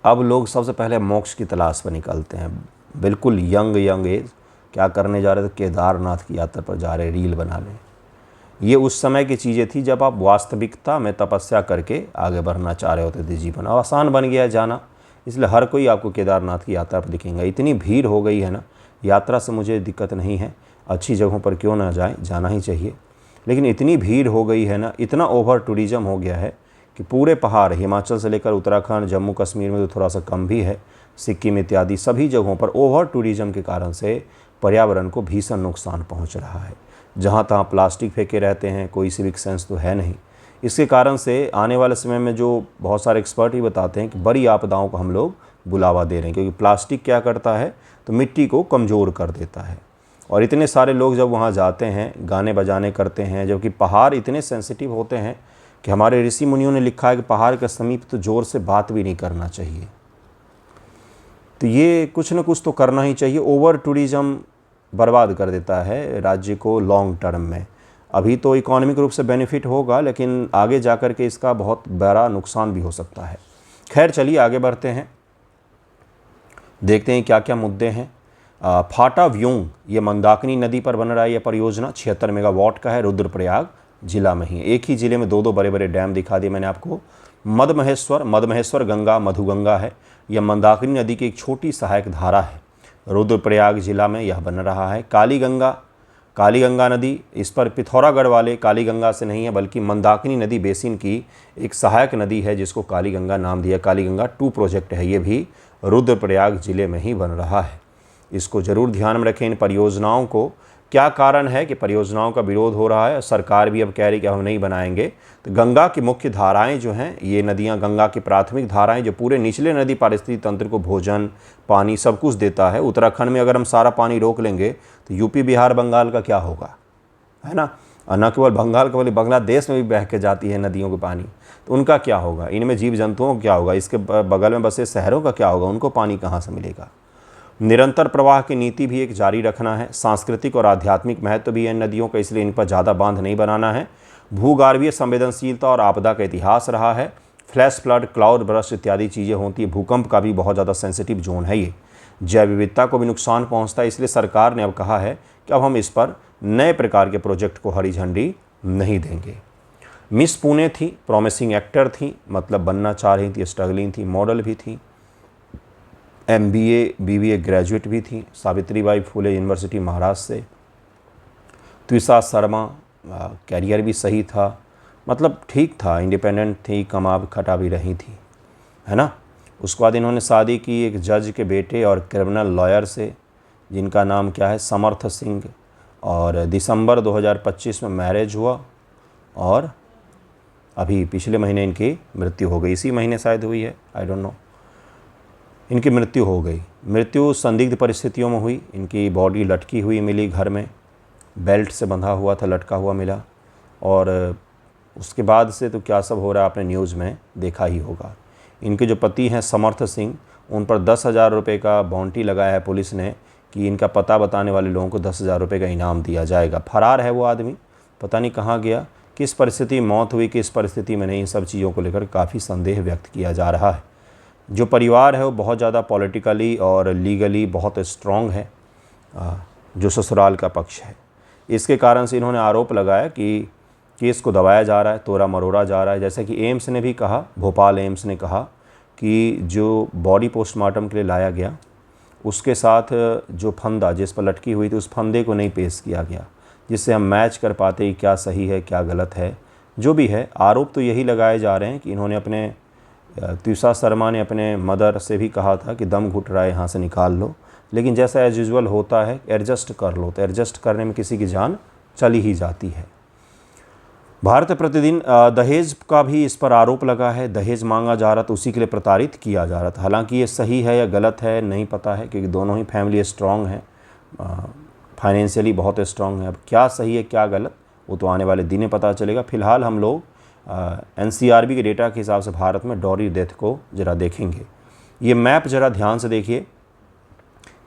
अब लोग सबसे पहले मोक्ष की तलाश पर निकलते हैं, बिल्कुल यंग एज। क्या करने जा रहे थे? केदारनाथ की यात्रा पर जा रहे, रील बना लें। ये उस समय की चीज़ें थी जब आप वास्तविकता में तपस्या करके आगे बढ़ना चाह रहे होते थे। जीवन आसान बन गया जाना, इसलिए हर कोई आपको केदारनाथ की यात्रा पर दिखेगा। इतनी भीड़ हो गई है ना, यात्रा से मुझे दिक्कत नहीं है, अच्छी जगहों पर क्यों ना जाएं, जाना ही चाहिए, लेकिन इतनी भीड़ हो गई है ना, इतना ओवर टूरिज़्म हो गया है कि पूरे पहाड़, हिमाचल से लेकर उत्तराखंड, जम्मू कश्मीर में तो थोड़ा सा कम भी है, सिक्किम इत्यादि सभी जगहों पर ओवर टूरिज़्म के कारण से पर्यावरण को भीषण नुकसान पहुँच रहा है। जहाँ तहाँ प्लास्टिक फेंके रहते हैं, कोई सिविक सेंस तो है नहीं। इसके कारण से आने वाले समय में जो बहुत सारे एक्सपर्ट ही बताते हैं कि बड़ी आपदाओं को हम लोग बुलावा दे रहे हैं, क्योंकि प्लास्टिक क्या करता है तो मिट्टी को कमज़ोर कर देता है। और इतने सारे लोग जब वहाँ जाते हैं, गाने बजाने करते हैं, जबकि पहाड़ इतने सेंसिटिव होते हैं कि हमारे ऋषि मुनियों ने लिखा है कि पहाड़ के समीप तो ज़ोर से बात भी नहीं करना चाहिए। तो ये कुछ न कुछ तो करना ही चाहिए। ओवर टूरिज़्म बर्बाद कर देता है राज्य को लॉन्ग टर्म में। अभी तो इकोनॉमिक रूप से बेनिफिट होगा, लेकिन आगे जाकर के इसका बहुत बड़ा नुकसान भी हो सकता है। खैर चलिए आगे बढ़ते हैं, देखते हैं क्या क्या मुद्दे हैं। फाटा व्योंग ये मंदाकिनी नदी पर बन रहा है। यह परियोजना 76 मेगावाट का है, रुद्रप्रयाग जिला में ही। एक ही जिले में 2 बड़े बड़े डैम दिखा दिए मैंने आपको। मद महेश्वर गंगा मधुगंगा है। यह मंदाकिनी नदी की एक छोटी सहायक धारा है, रुद्रप्रयाग जिला में यह बन रहा है। काली गंगा कालीगंगा नदी, इस पर पिथौरागढ़ वाले कालीगंगा से नहीं है बल्कि मंदाकिनी नदी बेसिन की एक सहायक नदी है जिसको कालीगंगा नाम दिया। कालीगंगा 2 प्रोजेक्ट है, ये भी रुद्रप्रयाग जिले में ही बन रहा है। इसको जरूर ध्यान में रखें। इन परियोजनाओं को क्या कारण है कि परियोजनाओं का विरोध हो रहा है, सरकार भी अब कह रही कि हम नहीं बनाएंगे। तो गंगा की मुख्य धाराएं जो हैं, ये नदियां गंगा की प्राथमिक धाराएं जो पूरे निचले नदी पारिस्थितिक तंत्र को भोजन, पानी सब कुछ देता है। उत्तराखंड में अगर हम सारा पानी रोक लेंगे तो यूपी, बिहार, बंगाल का क्या होगा, है ना। और न केवल बंगाल का बल्कि बांग्लादेश में भी बह के जाती है नदियों के पानी, तो उनका क्या होगा, इनमें जीव जंतुओं का क्या होगा, इसके बगल में बसे शहरों का क्या होगा, उनको पानी कहाँ से मिलेगा। निरंतर प्रवाह की नीति भी एक जारी रखना है। सांस्कृतिक और आध्यात्मिक महत्व भी है नदियों का, इसलिए इन पर ज़्यादा बांध नहीं बनाना है। भूगर्भीय संवेदनशीलता और आपदा का इतिहास रहा है। फ्लैश फ्लड, क्लाउड बर्स्ट इत्यादि चीज़ें होती है। भूकंप का भी बहुत ज़्यादा सेंसिटिव जोन है ये। जैव विविधता को भी नुकसान पहुंचता है, इसलिए सरकार ने अब कहा है कि अब हम इस पर नए प्रकार के प्रोजेक्ट को हरी झंडी नहीं देंगे। मिस पुणे थी, प्रॉमिसिंग एक्टर थी, मतलब बनना चाह रही थी, स्ट्रगलिंग थी, मॉडल भी थी, MBA BBA ग्रेजुएट भी थी, सावित्रीबाई फुले यूनिवर्सिटी महाराष्ट्र से। त्विषा शर्मा, कैरियर भी सही था, मतलब ठीक था, इंडिपेंडेंट थी, कमा खटा भी रही थी, है ना। उसके बाद इन्होंने शादी की एक जज के बेटे और क्रिमिनल लॉयर से, जिनका नाम क्या है, समर्थ सिंह, और दिसंबर 2025 में मैरिज हुआ और अभी पिछले महीने इनकी मृत्यु हो गई। इसी महीने शायद हुई है, आई डोंट नो। इनकी मृत्यु हो गई। मृत्यु संदिग्ध परिस्थितियों में हुई। इनकी बॉडी लटकी हुई मिली, घर में बेल्ट से बंधा हुआ था, लटका हुआ मिला। और उसके बाद से तो क्या सब हो रहा है आपने न्यूज़ में देखा ही होगा। इनके जो पति हैं समर्थ सिंह, उन पर 10,000 रुपये का बाउंटी लगाया है पुलिस ने कि इनका पता बताने वाले लोगों को 10,000 रुपये का इनाम दिया जाएगा। फरार है वो आदमी, पता नहीं कहाँ गया, किस परिस्थिति में मौत हुई, किस परिस्थिति में नहीं, इन सब चीज़ों को लेकर काफ़ी संदेह व्यक्त किया जा रहा है। जो परिवार है वो बहुत ज़्यादा पॉलिटिकली और लीगली बहुत स्ट्रॉन्ग है, जो ससुराल का पक्ष है। इसके कारण से इन्होंने आरोप लगाया कि केस को दबाया जा रहा है, तोड़ा मरोड़ा जा रहा है। जैसे कि एम्स ने भी कहा, भोपाल एम्स ने कहा कि जो बॉडी पोस्टमार्टम के लिए लाया गया उसके साथ जो फंदा जिस पर लटकी हुई थी उस फंदे को नहीं पेश किया गया, जिससे हम मैच कर पाते कि क्या सही है क्या गलत है। जो भी है, आरोप तो यही लगाए जा रहे हैं कि इन्होंने अपने, त्विषा शर्मा ने अपने मदर से भी कहा था कि दम घुट रहा है यहाँ से निकाल लो, लेकिन जैसा एज यूजुअल होता है एडजस्ट कर लो, तो एडजस्ट करने में किसी की जान चली ही जाती है। भारत प्रतिदिन दहेज का भी इस पर आरोप लगा है। दहेज मांगा जा रहा था, उसी के लिए प्रताड़ित किया जा रहा था। हालांकि ये सही है या गलत है नहीं पता है, क्योंकि दोनों ही फैमिली स्ट्रॉन्ग है, फाइनेंशियली बहुत स्ट्रॉन्ग है। अब क्या सही है क्या गलत वो तो आने वाले दिनें पता चलेगा। फिलहाल हम लोग NCRB के डेटा के हिसाब से भारत में डॉरी डेथ को ज़रा देखेंगे। ये मैप ज़रा ध्यान से देखिए,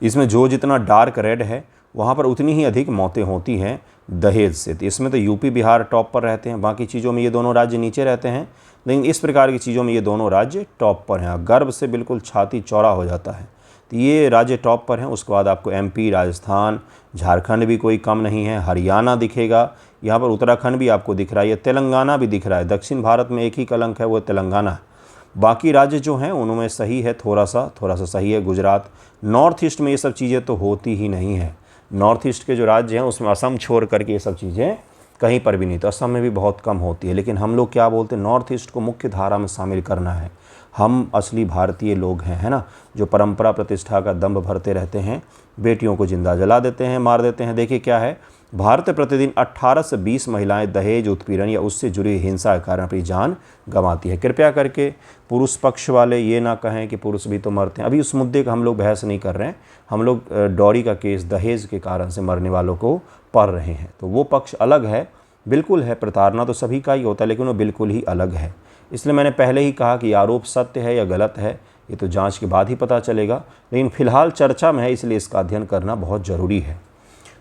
इसमें जो जितना डार्क रेड है वहाँ पर उतनी ही अधिक मौतें होती हैं दहेज से। तो इसमें तो यूपी बिहार टॉप पर रहते हैं, बाकी चीज़ों में ये दोनों राज्य नीचे रहते हैं, लेकिन इस प्रकार की चीज़ों में ये दोनों राज्य टॉप पर हैं। गर्व से बिल्कुल छाती चौड़ा हो जाता है। तो ये राज्य टॉप पर हैं। उसके बाद आपको MP, राजस्थान, झारखंड भी कोई कम नहीं है, हरियाणा दिखेगा, यहाँ पर उत्तराखंड भी आपको दिख रहा है, तेलंगाना भी दिख रहा है। दक्षिण भारत में एक ही कलंक है, वो तेलंगाना है। बाकी राज्य जो हैं उनमें सही है, थोड़ा सा सही है गुजरात। नॉर्थ ईस्ट में ये सब चीज़ें तो होती ही नहीं है। नॉर्थ ईस्ट के जो राज्य हैं उसमें असम छोड़ करके ये सब चीज़ें कहीं पर भी नहीं, तो असम में भी बहुत कम होती है। लेकिन हम लोग क्या बोलते हैं, नॉर्थ ईस्ट को मुख्य धारा में शामिल करना है। हम असली भारतीय लोग हैं, है ना, जो परंपरा प्रतिष्ठा का दंभ भरते रहते हैं, बेटियों को जिंदा जला देते हैं, मार देते हैं। देखिए क्या है, भारत प्रतिदिन 18 से 20 महिलाएं दहेज, उत्पीड़न या उससे जुड़ी हिंसा के कारण अपनी जान गंवाती है। कृपया करके पुरुष पक्ष वाले ये ना कहें कि पुरुष भी तो मरते हैं। अभी उस मुद्दे का हम लोग बहस नहीं कर रहे हैं, हम लोग डॉरी का केस, दहेज के कारण से मरने वालों को पढ़ रहे हैं। तो वो पक्ष अलग है, बिल्कुल है, प्रताड़ना तो सभी का ही होता है, लेकिन वो बिल्कुल ही अलग है। इसलिए मैंने पहले ही कहा कि आरोप सत्य है या गलत है ये तो जांच के बाद ही पता चलेगा, लेकिन फिलहाल चर्चा में है, इसलिए इसका अध्ययन करना बहुत ज़रूरी है।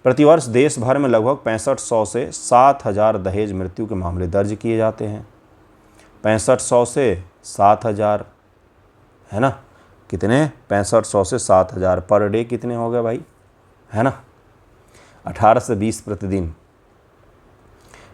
प्रतिवर्ष देश भर में लगभग 6500 से 7000 दहेज मृत्यु के मामले दर्ज किए जाते हैं। 6500 से 7000, है ना, कितने, 6500 से 7000 पर डे कितने हो गए भाई, है ना, 18 से 20 प्रतिदिन।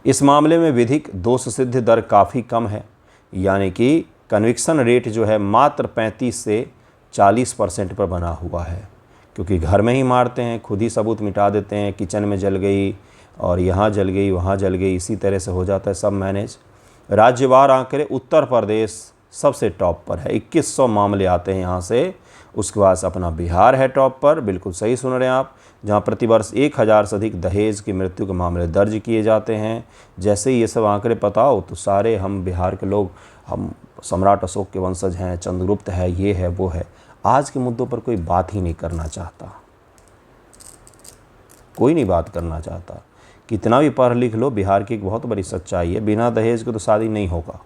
इस मामले में विधिक दोष सिद्ध दर काफ़ी कम है, यानी कि कन्विक्शन रेट जो है मात्र 35 से 40% पर बना हुआ है। क्योंकि घर में ही मारते हैं, खुद ही सबूत मिटा देते हैं, किचन में जल गई और यहाँ जल गई वहाँ जल गई, इसी तरह से हो जाता है सब मैनेज। राज्यवार आंकड़े उत्तर प्रदेश सबसे टॉप पर है, 2100 मामले आते हैं यहाँ से। उसके बाद अपना बिहार है टॉप पर, बिल्कुल सही सुन रहे हैं आप, जहाँ प्रतिवर्ष 1000 से अधिक दहेज की मृत्यु के मामले दर्ज किए जाते हैं। जैसे ही ये सब आंकड़े पता हो तो सारे हम बिहार के लोग, हम सम्राट अशोक के वंशज हैं, चंद्रगुप्त है, ये है वो है। आज के मुद्दों पर कोई बात ही नहीं करना चाहता, कोई नहीं बात करना चाहता। कितना भी पढ़ लिख लो, बिहार की एक बहुत बड़ी सच्चाई है, बिना दहेज के तो शादी नहीं होगा।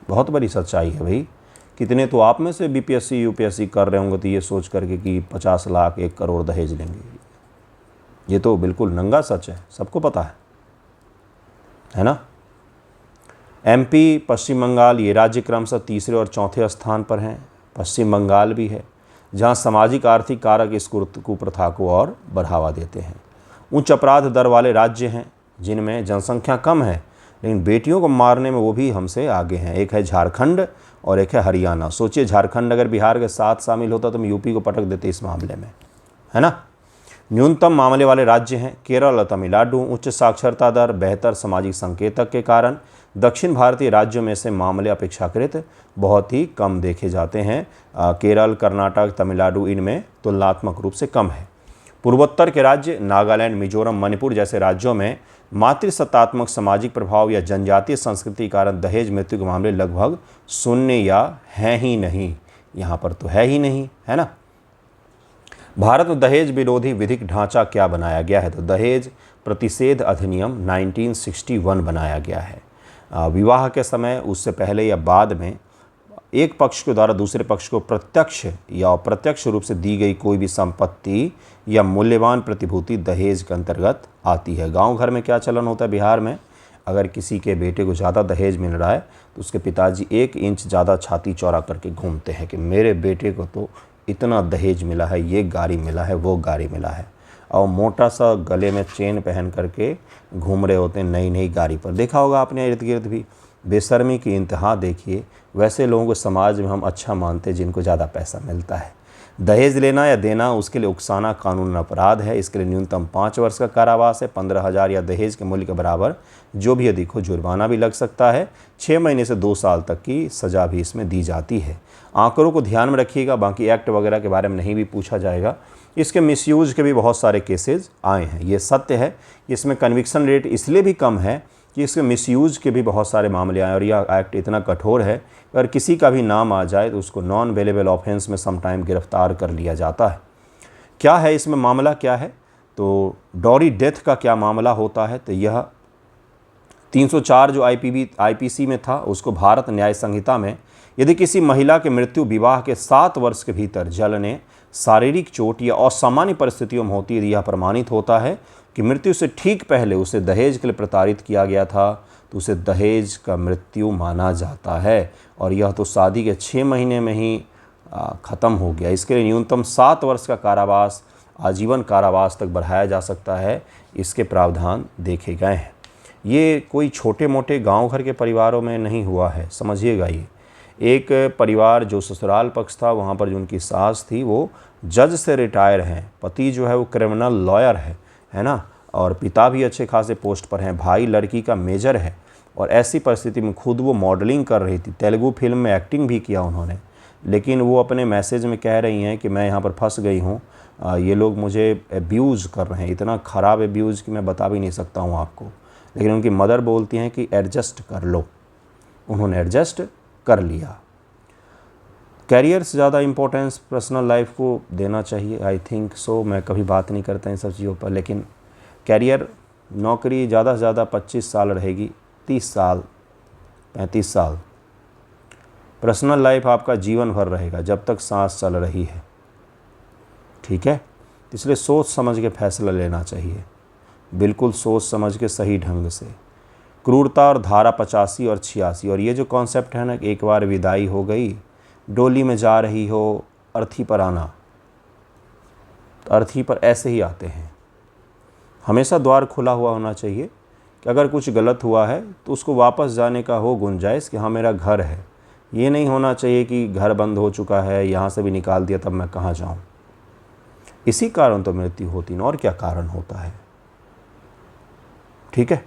बहुत बड़ी सच्चाई है भाई। कितने तो आप में से बीपीएससी यूपीएससी कर रहे होंगे तो ये सोच करके कि 50 लाख 1 करोड़ दहेज लेंगे, ये तो बिल्कुल नंगा सच है, सबको पता है ना। एमपी, पश्चिम बंगाल ये राज्य क्रमशः तीसरे और चौथे स्थान पर हैं। पश्चिम बंगाल भी है, जहां सामाजिक आर्थिक कारक इस कुप्रथा को और बढ़ावा देते हैं। उच्च अपराध दर वाले राज्य हैं जिनमें जनसंख्या कम है लेकिन बेटियों को मारने में वो भी हमसे आगे हैं। एक है झारखंड और एक है हरियाणा। सोचिए, झारखंड अगर बिहार के साथ शामिल होता तो हम यूपी को पटक देते इस मामले में, है ना। न्यूनतम मामले वाले राज्य हैं केरल और तमिलनाडु। उच्च साक्षरता दर, बेहतर सामाजिक संकेतक के कारण दक्षिण भारतीय राज्यों में से मामले अपेक्षाकृत बहुत ही कम देखे जाते हैं। केरल, कर्नाटक, तमिलनाडु इनमें तुलनात्मक रूप से कम है। पूर्वोत्तर के राज्य नागालैंड, मिजोरम, मणिपुर जैसे राज्यों में मातृसत्तात्मक सामाजिक प्रभाव या जनजातीय संस्कृति के कारण दहेज मृत्यु के मामले लगभग शून्य या हैं ही नहीं। यहाँ पर तो है ही नहीं, है ना। भारत में दहेज विरोधी विधिक ढांचा क्या बनाया गया है, तो दहेज प्रतिषेध अधिनियम 1961 बनाया गया है। विवाह के समय, उससे पहले या बाद में एक पक्ष के द्वारा दूसरे पक्ष को प्रत्यक्ष या अप्रत्यक्ष रूप से दी गई कोई भी संपत्ति या मूल्यवान प्रतिभूति दहेज के अंतर्गत आती है। गांव घर में क्या चलन होता है बिहार में, अगर किसी के बेटे को ज़्यादा दहेज मिल रहा है तो उसके पिताजी 1 इंच ज़्यादा छाती चौड़ा करके घूमते हैं कि मेरे बेटे को तो इतना दहेज मिला है, ये गाड़ी मिला है, वो गाड़ी मिला है, और मोटा सा गले में चेन पहन करके घूम रहे होते हैं नई नई गाड़ी पर। देखा होगा आपने इर्द गिर्द भी। बेशर्मी की इंतहा देखिए। वैसे लोगों को समाज में हम अच्छा मानते हैं जिनको ज़्यादा पैसा मिलता है। दहेज लेना या देना, उसके लिए उकसाना कानून अपराध है। इसके लिए न्यूनतम 5 वर्ष का कारावास है, 15,000 या दहेज के मूल्य के बराबर जो भी अधिक हो जुर्माना भी लग सकता है। 6 महीने से 2 साल तक की सज़ा भी इसमें दी जाती है। आंकड़ों को ध्यान में रखिएगा, बाकी एक्ट वगैरह के बारे में नहीं भी पूछा जाएगा। इसके मिसयूज़ के भी बहुत सारे केसेस आए हैं, ये सत्य है। इसमें कन्विक्शन रेट इसलिए भी कम है कि इसके मिसयूज़ के भी बहुत सारे मामले आए, और यह एक्ट इतना कठोर है अगर किसी का भी नाम आ जाए तो उसको नॉन अवेलेबल ऑफेंस में समटाइम गिरफ्तार कर लिया जाता है। क्या है इसमें मामला, क्या है तो डॉरी डेथ का क्या मामला होता है, तो यह 304 जो आईपीसी में था, उसको भारत न्याय संहिता में यदि किसी महिला की मृत्यु विवाह के 7 वर्ष के भीतर जलने, शारीरिक चोट या असामान्य परिस्थितियों में होती है, यदि यह प्रमाणित होता है कि मृत्यु से ठीक पहले उसे दहेज के लिए प्रताड़ित किया गया था, तो उसे दहेज का मृत्यु माना जाता है, और यह तो शादी के 6 महीने में ही ख़त्म हो गया। इसके लिए न्यूनतम 7 वर्ष का कारावास, आजीवन कारावास तक बढ़ाया जा सकता है। इसके प्रावधान देखे गए हैं। ये कोई छोटे मोटे गांव घर के परिवारों में नहीं हुआ है, समझिएगा। ये एक परिवार जो ससुराल पक्ष था, वहाँ पर जो उनकी सास थी वो जज से रिटायर हैं, पति जो है वो क्रिमिनल लॉयर है ना, और पिता भी अच्छे खासे पोस्ट पर हैं, भाई लड़की का मेजर है, और ऐसी परिस्थिति में खुद वो मॉडलिंग कर रही थी, तेलुगु फिल्म में एक्टिंग भी किया उन्होंने, लेकिन वो अपने मैसेज में कह रही हैं कि मैं यहाँ पर फंस गई हूँ, ये लोग मुझे एब्यूज़ कर रहे हैं, इतना ख़राब एब्यूज़ कि मैं बता भी नहीं सकता हूँ आपको। लेकिन उनकी मदर बोलती हैं कि एडजस्ट कर लो, उन्होंने एडजस्ट कर लिया। कैरियर से ज़्यादा इम्पोर्टेंस पर्सनल लाइफ को देना चाहिए, आई थिंक सो। मैं कभी बात नहीं करता इन सब चीज़ों पर, लेकिन कैरियर, नौकरी ज़्यादा से ज़्यादा 25 साल रहेगी, 30 साल 35 साल। पर्सनल लाइफ आपका जीवन भर रहेगा जब तक सांस चल रही है, ठीक है। इसलिए सोच समझ के फैसला लेना चाहिए, बिल्कुल सोच समझ के सही ढंग से। क्रूरता और धारा 85 और 86, और ये जो कॉन्सेप्ट है ना, एक बार विदाई हो गई, डोली में जा रही हो, अर्थी पर आना, तो अर्थी पर ऐसे ही आते हैं। हमेशा द्वार खुला हुआ होना चाहिए कि अगर कुछ गलत हुआ है तो उसको वापस जाने का हो गुंजाइश कि हाँ मेरा घर है। ये नहीं होना चाहिए कि घर बंद हो चुका है, यहाँ से भी निकाल दिया तब मैं कहाँ जाऊँ। इसी कारण तो मृत्यु होती न, और क्या कारण होता है। ठीक है,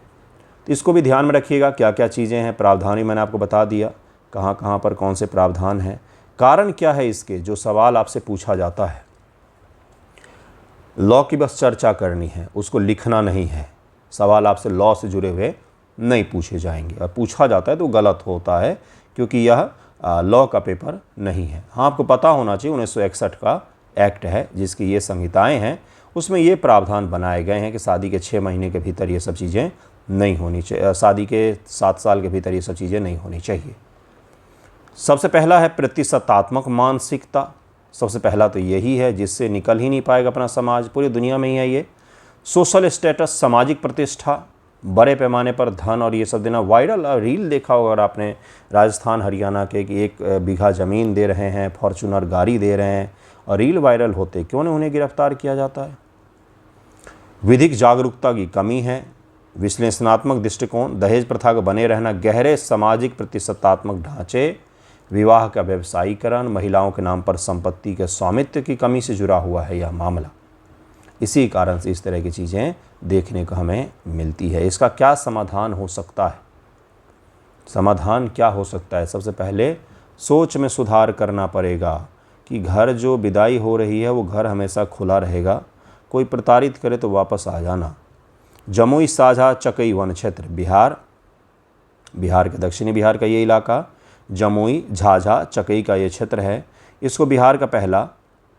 तो इसको भी ध्यान में रखिएगा, क्या क्या चीज़ें हैं। प्रावधान ही मैंने आपको बता दिया, कहाँ कहाँ पर कौन से प्रावधान हैं, कारण क्या है इसके, जो सवाल आपसे पूछा जाता है। लॉ की बस चर्चा करनी है, उसको लिखना नहीं है। सवाल आपसे लॉ से जुड़े हुए नहीं पूछे जाएंगे, और पूछा जाता है तो गलत होता है, क्योंकि यह लॉ का पेपर नहीं है। हाँ, आपको पता होना चाहिए 1961 का एक्ट है जिसकी ये संहिताएं हैं, उसमें ये प्रावधान बनाए गए हैं कि शादी के 6 महीने के भीतर ये सब चीज़ें नहीं होनी चाहिए, शादी के 7 साल के भीतर ये सब चीज़ें नहीं होनी चाहिए। सबसे पहला है प्रतिशतात्मक मानसिकता। सबसे पहला तो यही है, जिससे निकल ही नहीं पाएगा अपना समाज, पूरी दुनिया में ही है ये। सोशल स्टेटस, सामाजिक प्रतिष्ठा, बड़े पैमाने पर धन और ये सब देना। वायरल रील देखा होगा अगर आपने, राजस्थान हरियाणा के, कि 1 बीघा ज़मीन दे रहे हैं, फॉर्चूनर गाड़ी दे रहे हैं, और रील वायरल होते क्यों नहीं उन्हें गिरफ्तार किया जाता है। विधिक जागरूकता की कमी है। विश्लेषणात्मक दृष्टिकोण, दहेज प्रथा का बने रहना, गहरे सामाजिक प्रतिशतात्मक ढांचे, विवाह का व्यवसायीकरण, महिलाओं के नाम पर संपत्ति के स्वामित्व की कमी से जुड़ा हुआ है यह मामला। इसी कारण से इस तरह की चीज़ें देखने को हमें मिलती है। इसका क्या समाधान हो सकता है? समाधान क्या हो सकता है? सबसे पहले सोच में सुधार करना पड़ेगा कि घर जो विदाई हो रही है वो घर हमेशा खुला रहेगा, कोई प्रताड़ित करे तो वापस आ जाना। जमुई साझा चकई वन क्षेत्र, बिहार के दक्षिणी बिहार का ये इलाका, जमुई झाझा चकई का ये क्षेत्र है, इसको बिहार का पहला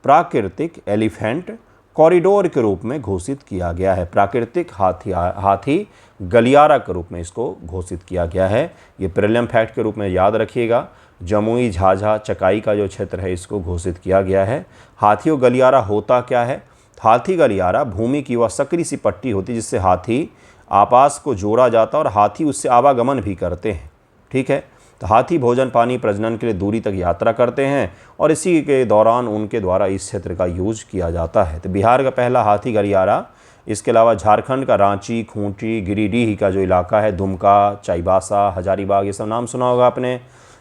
प्राकृतिक एलिफेंट कॉरिडोर के रूप में घोषित किया गया है। प्राकृतिक हाथी गलियारा के रूप में इसको घोषित किया गया है। ये प्रीलिम फैक्ट के रूप में याद रखिएगा। जमुई झाझा चकाई का जो क्षेत्र है इसको घोषित किया गया है। हाथी और गलियारा होता क्या है? हाथी गलियारा भूमि की वह सकरी सी पट्टी होती है जिससे हाथी आपस को जोड़ा जाता है और हाथी उससे आवागमन भी करते हैं। ठीक है, तो हाथी भोजन पानी प्रजनन के लिए दूरी तक यात्रा करते हैं और इसी के दौरान उनके द्वारा इस क्षेत्र का यूज किया जाता है। तो बिहार का पहला हाथी गलियारा, इसके अलावा झारखंड का रांची, खूंटी, गिरिडीह का जो इलाका है, दुमका, चाईबासा, हजारीबाग, ये सब नाम सुना होगा आपने,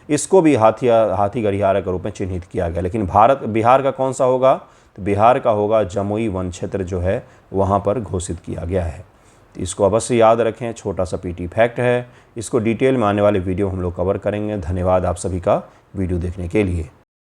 इसको भी हाथी गलियारा के रूप में चिन्हित किया गया। लेकिन बिहार का कौन सा होगा? तो बिहार का होगा जमुई वन क्षेत्र जो है वहाँ पर घोषित किया गया है। तो इसको अवश्य याद रखें, छोटा सा पीटी फैक्ट है। इसको डिटेल में आने वाले वीडियो हम लोग कवर करेंगे। धन्यवाद आप सभी का वीडियो देखने के लिए।